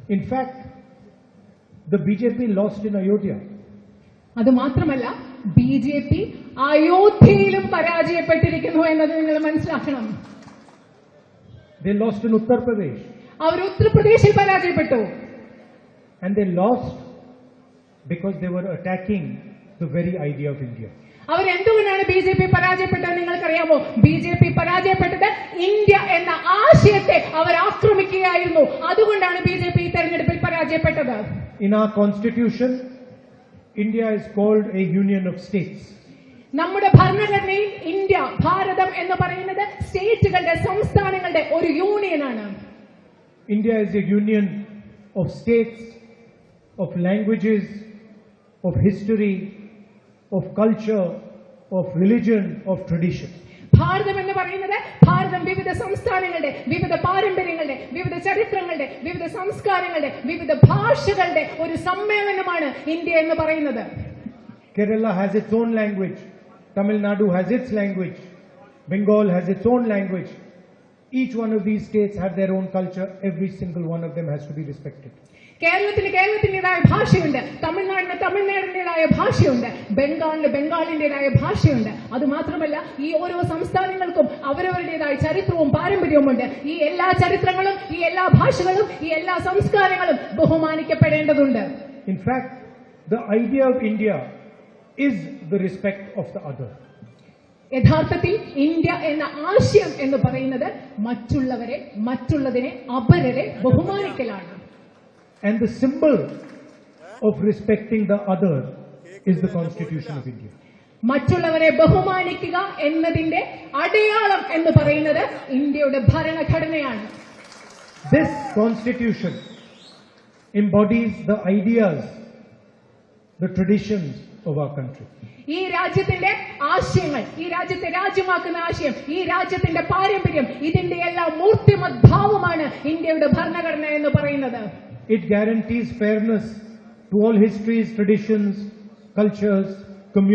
In fact, the BJP lost in Ayodhya. അത് മാത്രമല്ല BJP അയോധ്യയിലും പരാജയപ്പെട്ടിരിക്കുന്നു എന്നത് നിങ്ങൾ മനസ്സിലാക്കണം. They lost in Uttar Pradesh. അവർ ഉത്തർപ്രദേശിൽ പരാജയപ്പെട്ടു. And they lost because they were attacking the very idea of India. അവരെന്തുകൊണ്ടാണ് BJP പരാജയപ്പെട്ടത് നിങ്ങൾക്കറിയാമോ? BJP പരാജയപ്പെട്ടത് ഇന്ത്യ എന്ന ആശയത്തെ അവർ ആക്രമിക്കുകയായിരുന്നു. അതുകൊണ്ടാണ് BJP ഈ തെരഞ്ഞെടുപ്പിൽ പരാജയപ്പെട്ടത്. In our constitution, India is called a union of states. നമ്മുടെ ഭരണഘടനയിൽ ഇന്ത്യ, ഭാരതം എന്ന് പറയുന്നത് സ്റ്റേറ്റുകളുടെ, സംസ്ഥാനങ്ങളുടെ ഒരു യൂണിയനാണ്. India is a union of states, of languages, of history, of culture, of religion, of tradition. ഭാരതം എന്ന് പറയുന്നത് ഭാരതം വിവിധ സംസ്ഥാനങ്ങളുടെ, വിവിധ പാരമ്പര്യങ്ങളുടെ, വിവിധ ചരിത്രങ്ങളുടെ, വിവിധ സംസ്കാരങ്ങളുടെ, വിവിധ ഭാഷകളുടെ ഒരു സമ്മേളനമാണ് ഇന്ത്യ എന്ന് പറയുന്നത്. Kerala has its own language. Tamil Nadu has its language. Bengal has its own language. Each one of these states have their own culture. Every single one of them has to be respected. കേരളത്തിന് കേരളത്തിന്റേതായ ഭാഷയുണ്ട്, തമിഴ്നാടിന് തമിഴ്നാടിന്റേതായ ഭാഷയുണ്ട്, ബംഗാളിന് ബംഗാളിന്റേതായ ഭാഷയുണ്ട്. അത് മാത്രമല്ല ഈ ഓരോ സംസ്ഥാനങ്ങൾക്കും അവരവരുടേതായ ചരിത്രവും പാരമ്പര്യവുമുണ്ട്. ഈ എല്ലാ ചരിത്രങ്ങളും, ഈ എല്ലാ ഭാഷകളും, ഈ എല്ലാ സംസ്കാരങ്ങളും ബഹുമാനിക്കപ്പെടേണ്ടതുണ്ട്. In fact, the idea of India is the respect of the other. യഥാർത്ഥത്തിൽ ഇന്ത്യ എന്ന ആശയം എന്ന് പറയുന്നത് മറ്റുള്ളവരെ, മറ്റുള്ളതിനെ, അപരരെ ബഹുമാനിക്കലാണ്. And the symbol of respecting the other is the Constitution of India. മറ്റുള്ളവരെ ബഹുമാനിക്കുക എന്നതിന്റെ അടയാളം എന്ന് പറയുന്നത് ഇന്ത്യയുടെ ഭരണഘടനയാണ്. This Constitution embodies the ideas, the traditions of our country. ഈ രാജ്യത്തിന്റെ ആശയങ്ങൾ, ഈ രാജ്യത്തെ രാജ്യമാക്കുന്ന ആശയം, ഈ രാജ്യത്തിന്റെ പാരമ്പര്യം, ഇതിന്റെ എല്ലാം മൂർത്തിമത് ഭാവമാണ് ഇന്ത്യയുടെ ഭരണഘടന എന്ന് പറയുന്നത്. It guarantees fairness to all histories, traditions, cultures,